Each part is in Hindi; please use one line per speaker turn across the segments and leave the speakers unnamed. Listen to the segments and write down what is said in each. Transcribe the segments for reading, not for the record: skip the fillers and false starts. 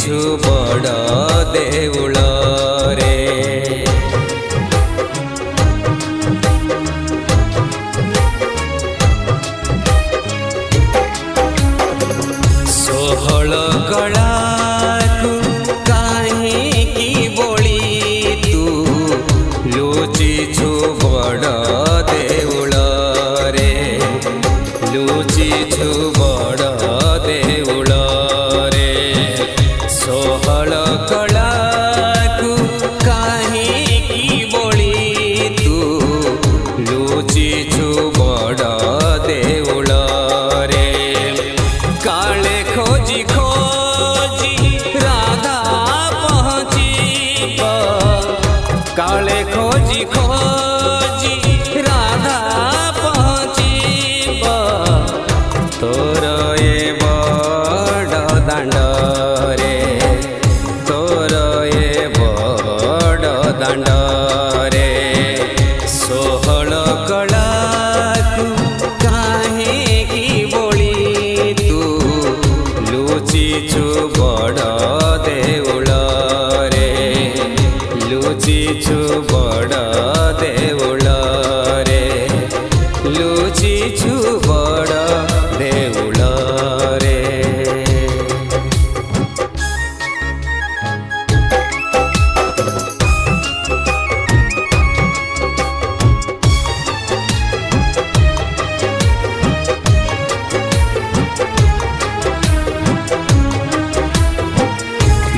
छु बड़ देउल रे। सोहल कला काहींकी बोली तू लुचि छु बड़ देउल रे। लुचि छु बड़ देउल रे। सोहल कला काहींकी बोली तू लुचि छु बड़ देउल रे। काले खोजी खोजी राधा पहुँची काले खोजी खोजी राधा पहुँची तोर ए बड़ दांड रे। तोर ए बड़ दांड रे। सोहल कला काहींकी बोली तू लुचि छु बड़ देउल रे। लुचि छु बड़ देउल रे। लुचि छु बड़ देउल रे।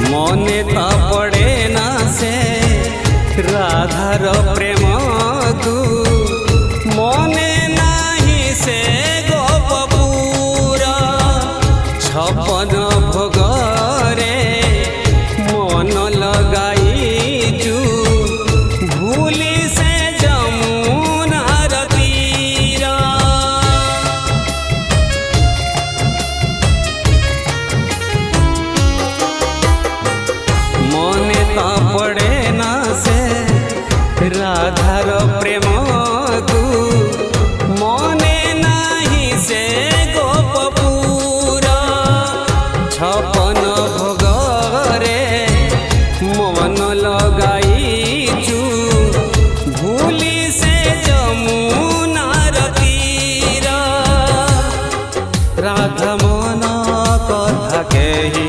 मने ता पड़े ना से राधार प्रेम तू मने नाही से गोपपुरा छपन भोग रे मन लगाई जू भूली से जमुनार तीरा। मने ता पड़े ना से राधार प्रेम तू मने नाही से गोपपुरा छपन भोग रे मन लगाई जू भूली से जमुनार तीरा। राधा मन कथा केही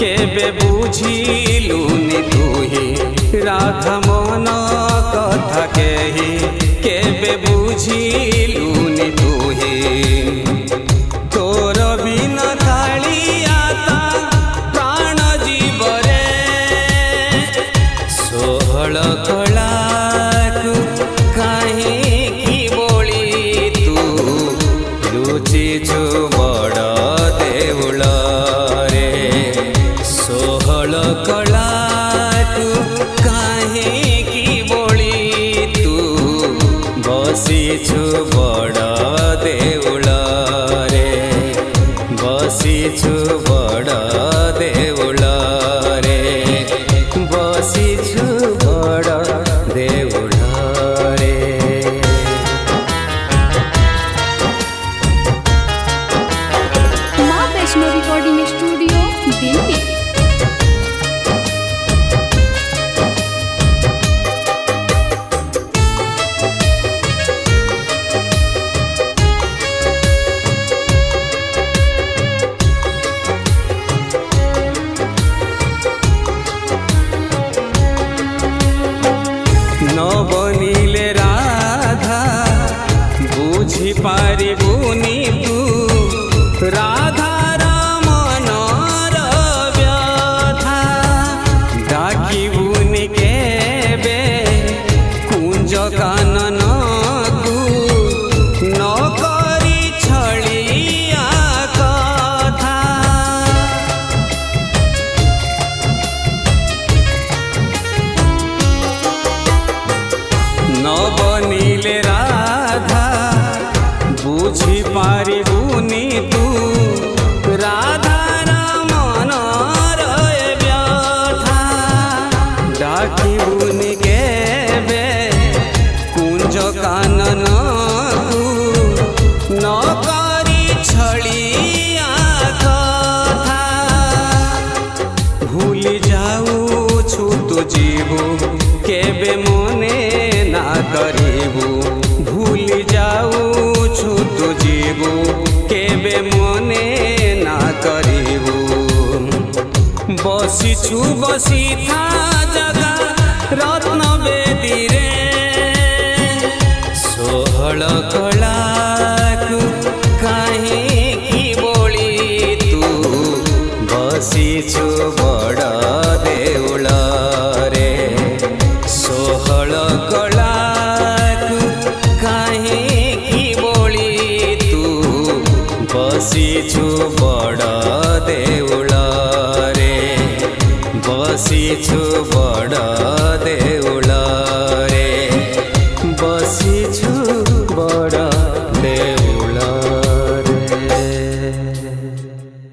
केबे बुझिलुनि तुही। राधा मन कथा केही केबे बुझिलुनि तुही। तोर बिना कालियाता प्राण जीव रे। सोहल कला काहींकी बोली तू लुचि छु बड़ देउल रे। सोहल कला काहींकी बोली तू बसी छु बड़ देउल रे। बसी छु बड़ देउल रे। बसी छु बड़ देउल रे।
माँ वैष्णो रिकॉर्डिंग स्टूडियो दिल्ली।
न बनिले राधा बुझी पारिबुनि तू राधार मनर व्यथा। डाकिबुनि केबे कुंज कानन कू न करी छलिया कथा। न बनिले राधा बुझी पारिबुनि तू राधार मनर व्यथा। डाकिबुनि केबे कुंज कानन न करी छलिया कथा। ବସିଛୁ ବସିଥା ଜାଗା ରତ୍ନ ବେଦୀରେ ଷୋହଳ କଳାକୁ କାହିଁକି ବୋଳି ତୁ ବସିଛୁ ବଡ଼ ଦେଉଳରେ ଷୋହଳ କଳାକୁ କାହିଁକି ବୋଳି ତୁ ବସିଛୁ ବଡ଼ ଦେଉଳରେ ବସିଛୁ ବଡ଼ ଦେଉଳରେ।